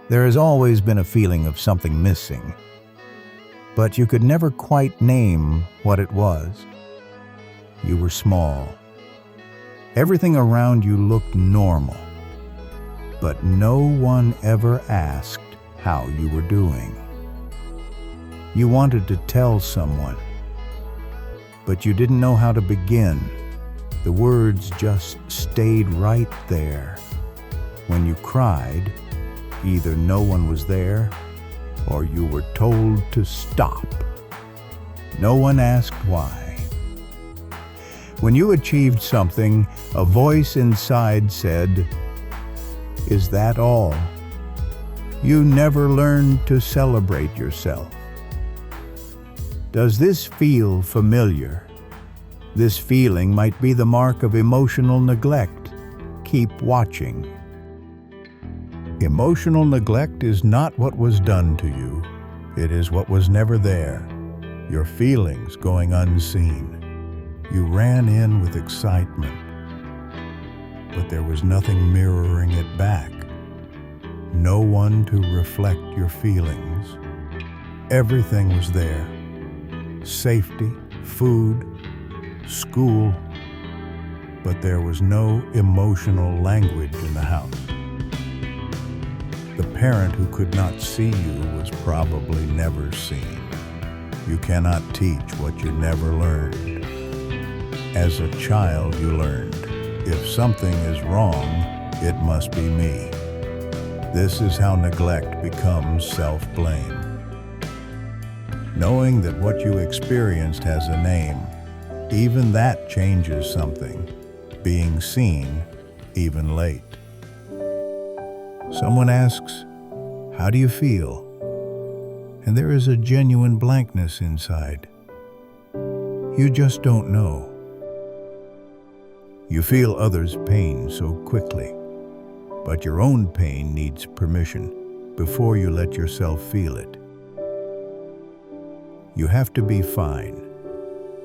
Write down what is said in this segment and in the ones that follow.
There has always been a feeling of something missing, but you could never quite name what it was. You were small. Everything around you looked normal, but no one ever asked how you were doing. You wanted to tell someone, but you didn't know how to begin. The words just stayed right there. When you cried, either no one was there or you were told to stop. No one asked why. When you achieved something, a voice inside said, "Is that all?" You never learned to celebrate yourself. Does this feel familiar? This feeling might be the mark of emotional neglect. Keep watching. Emotional neglect is not what was done to you. It is what was never there. Your feelings going unseen. You ran in with excitement, but there was nothing mirroring it back. No one to reflect your feelings. Everything was there. Safety, food, school, but there was no emotional language in the house. The parent who could not see you was probably never seen. You cannot teach what you never learned. As a child, you learned, if something is wrong, it must be me. This is how neglect becomes self-blame. Knowing that what you experienced has a name, even that changes something. Being seen, even late. Someone asks, "How do you feel?" And there is a genuine blankness inside. You just don't know. You feel others' pain so quickly, but your own pain needs permission before you let yourself feel it. You have to be fine.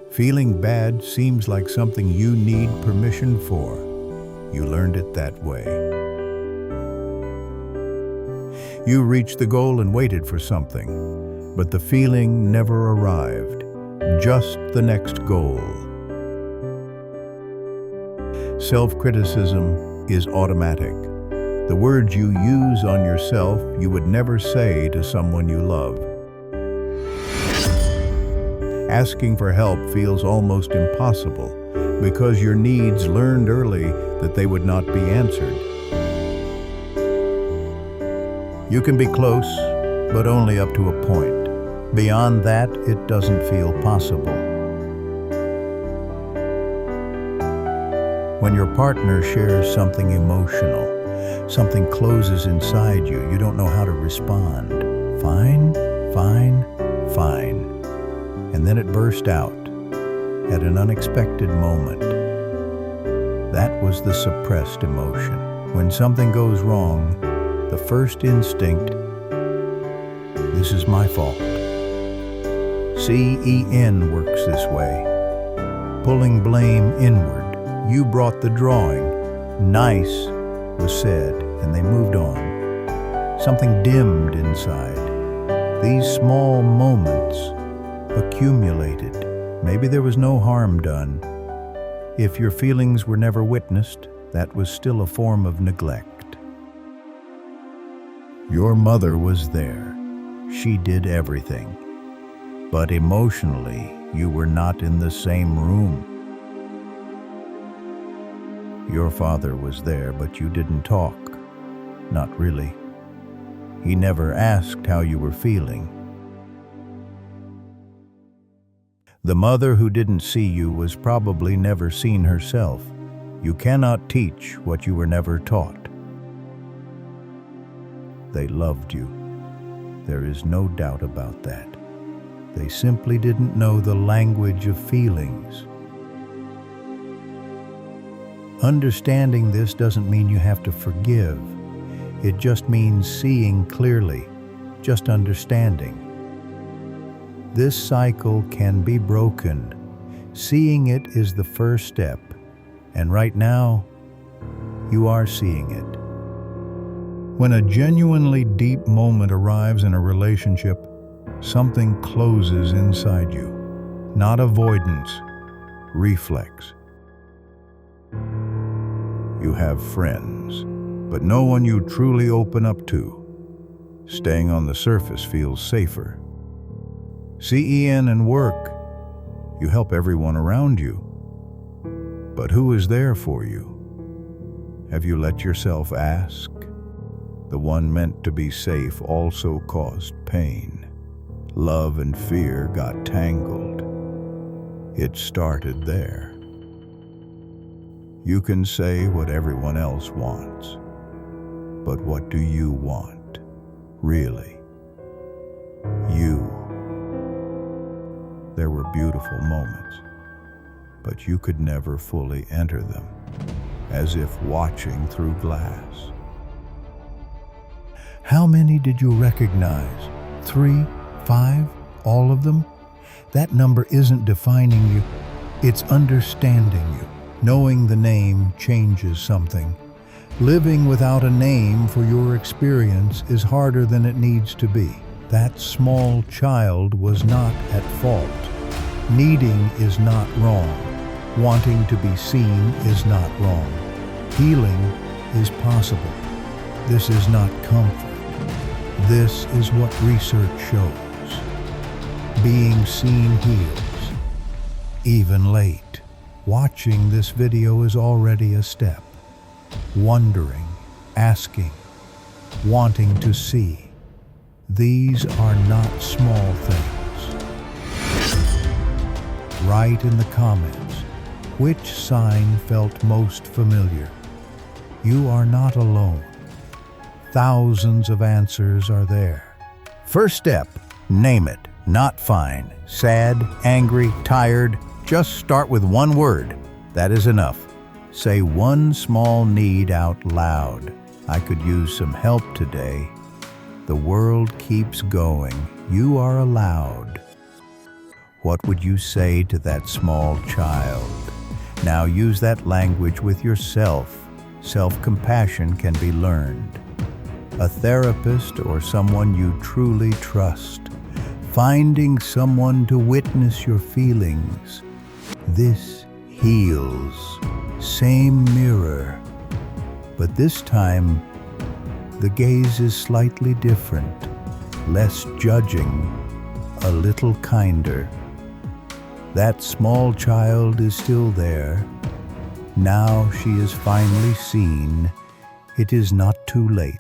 Feeling bad seems like something you need permission for. You learned it that way. You reached the goal and waited for something, but the feeling never arrived, just the next goal. Self-criticism is automatic. The words you use on yourself you would never say to someone you love. Asking for help feels almost impossible because your needs learned early that they would not be answered. You can be close, but only up to a point. Beyond that, it doesn't feel possible. When your partner shares something emotional, something closes inside you, you don't know how to respond. Fine, fine, fine. And then it burst out at an unexpected moment. That was the suppressed emotion. When something goes wrong, the first instinct, this is my fault. CEN works this way, pulling blame inward. You brought the drawing. Nice was said, and they moved on. Something dimmed inside. These small moments accumulated. Maybe there was no harm done. If your feelings were never witnessed, that was still a form of neglect. Your mother was there. She did everything. But emotionally, you were not in the same room. Your father was there, but you didn't talk. Not really. He never asked how you were feeling. The mother who didn't see you was probably never seen herself. You cannot teach what you were never taught. They loved you. There is no doubt about that. They simply didn't know the language of feelings. Understanding this doesn't mean you have to forgive. It just means seeing clearly, just understanding. This cycle can be broken. Seeing it is the first step, and right now, you are seeing it. When a genuinely deep moment arrives in a relationship, something closes inside you. Not avoidance, reflex. You have friends, but no one you truly open up to. Staying on the surface feels safer. CEN and work, you help everyone around you. But who is there for you? Have you let yourself ask? The one meant to be safe also caused pain. Love and fear got tangled. It started there. You can say what everyone else wants, but what do you want, really? You. There were beautiful moments, but you could never fully enter them, as if watching through glass. How many did you recognize? 3, 5, all of them? That number isn't defining you, it's understanding you. Knowing the name changes something. Living without a name for your experience is harder than it needs to be. That small child was not at fault. Needing is not wrong. Wanting to be seen is not wrong. Healing is possible. This is not comfort. This is what research shows. Being seen heals, even late. Watching this video is already a step. Wondering, asking, wanting to see. These are not small things. Write in the comments, which sign felt most familiar? You are not alone. Thousands of answers are there. First step, name it. Not fine, sad, angry, tired. Just start with one word. That is enough. Say one small need out loud. I could use some help today. The world keeps going. You are allowed. What would you say to that small child? Now use that language with yourself. Self-compassion can be learned. A therapist or someone you truly trust. Finding someone to witness your feelings. This heals. Same mirror. But this time, the gaze is slightly different. Less judging, a little kinder. That small child is still there. Now she is finally seen. It is not too late.